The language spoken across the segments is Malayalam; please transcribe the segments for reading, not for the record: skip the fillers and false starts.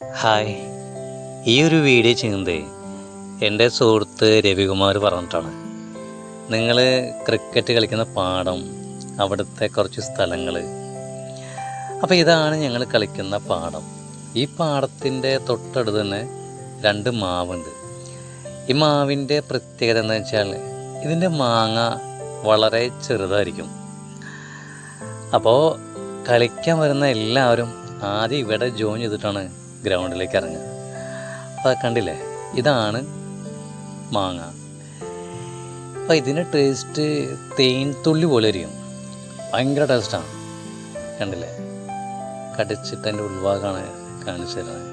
ഹായ്. ഈ ഒരു വീഡിയോ ചെയ്യുന്നത് എൻ്റെ സുഹൃത്ത് രവികുമാർ പറഞ്ഞിട്ടാണ്. നിങ്ങൾ ക്രിക്കറ്റ് കളിക്കുന്ന പാടം, അവിടുത്തെ കുറച്ച് സ്ഥലങ്ങൾ, അപ്പോൾ ഇതാണ് ഞങ്ങൾ കളിക്കുന്ന പാടം. ഈ പാടത്തിൻ്റെ തൊട്ടടുത്ത് തന്നെ 2 മാവുണ്ട്. ഈ മാവിൻ്റെ പ്രത്യേകത എന്താ വെച്ചാൽ ഇതിൻ്റെ മാങ്ങ വളരെ ചെറുതായിരിക്കും. അപ്പോൾ കളിക്കാൻ വരുന്ന എല്ലാവരും ആദ്യം ഇവിടെ ജോയിൻ ചെയ്തിട്ടാണ് ഗ്രൗണ്ടിലേക്ക് ഇറങ്ങുക. അപ്പോൾ കണ്ടില്ലേ, ഇതാണ് മാങ്ങ. അപ്പോൾ ഇതിൻ്റെ ടേസ്റ്റ് തേൻ തുള്ളി പോലെ ഇരിക്കും. ഭയങ്കര ടേസ്റ്റാണ്. കണ്ടില്ലേ, കടിച്ചിട്ട് എൻ്റെ ഉൾഭാഗമാണ് കാണിച്ചു തരുന്നത്.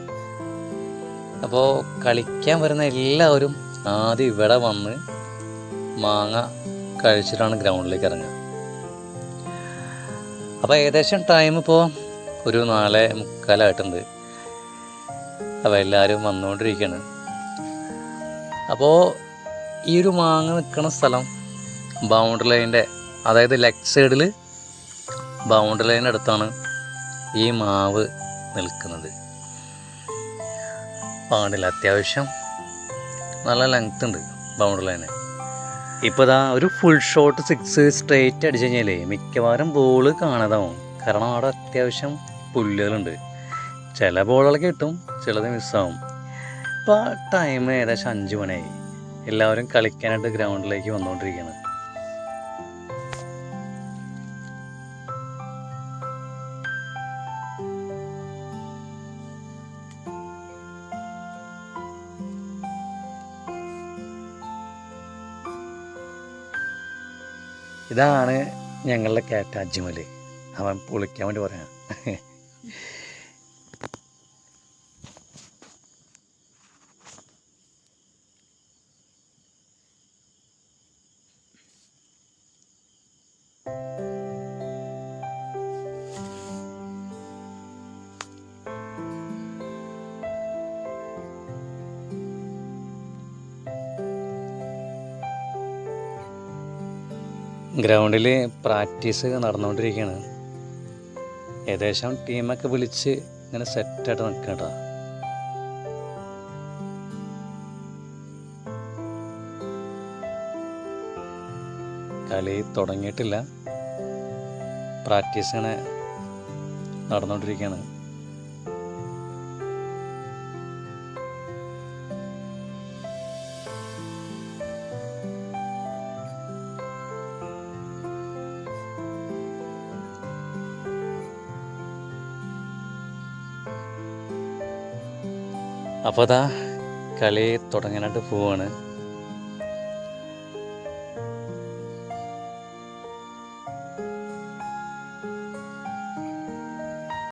അപ്പോൾ കളിക്കാൻ വരുന്ന എല്ലാവരും ആദ്യം ഇവിടെ വന്ന് മാങ്ങ കഴിച്ചിട്ടാണ് ഗ്രൗണ്ടിലേക്ക് ഇറങ്ങുക. അപ്പോൾ ഏകദേശം ടൈം ഇപ്പോൾ ഒരു 4:45 അപ്പോൾ എല്ലാവരും വന്നുകൊണ്ടിരിക്കുകയാണ്. അപ്പോൾ ഈ ഒരു മാങ്ങ നിൽക്കുന്ന സ്ഥലം ബൗണ്ടറി ലൈനിൻ്റെ, അതായത് ലെഫ്റ്റ് സൈഡിൽ ബൗണ്ടറി ലൈനിൻ്റെ അടുത്താണ് ഈ മാവ് നിൽക്കുന്നത്. പാടില്ല, അത്യാവശ്യം നല്ല ലെങ്ത് ഉണ്ട് ബൗണ്ടറി ലൈന്. ഇപ്പോൾ ഇതാ ഒരു ഫുൾ ഷോട്ട് 6 സ്ട്രേറ്റ് അടിച്ചു കഴിഞ്ഞാലേ മിക്കവാറും ബോൾ കാണാതാവും. കാരണം അവിടെ അത്യാവശ്യം പുല്ലുകളുണ്ട്. ചില ബോളുകളൊക്കെ കിട്ടും, ചിലത് മിസ്സാവും. ഇപ്പോൾ ടൈം ഏകദേശം 5 മണിയായി. എല്ലാവരും കളിക്കാനായിട്ട് ഗ്രൗണ്ടിലേക്ക് വന്നുകൊണ്ടിരിക്കുകയാണ്. ഇതാണ് ഞങ്ങളുടെ ക്യാറ്റ് അജ്മൽ. അവൻ പൊളിക്കാൻ വേണ്ടി പറയാം. ഗ്രൗണ്ടിൽ പ്രാക്ടീസ് നടന്നുകൊണ്ടിരിക്കുകയാണ്. ഏകദേശം ടീമൊക്കെ വിളിച്ച് ഇങ്ങനെ സെറ്റായിട്ട് നിൽക്കട്ടോ. കളി തുടങ്ങിയിട്ടില്ല, പ്രാക്ടീസ് ഇങ്ങനെ നടന്നുകൊണ്ടിരിക്കുകയാണ്. അപ്പോൾ അതാ കളി തുടങ്ങാനായിട്ട് പോവാണ്.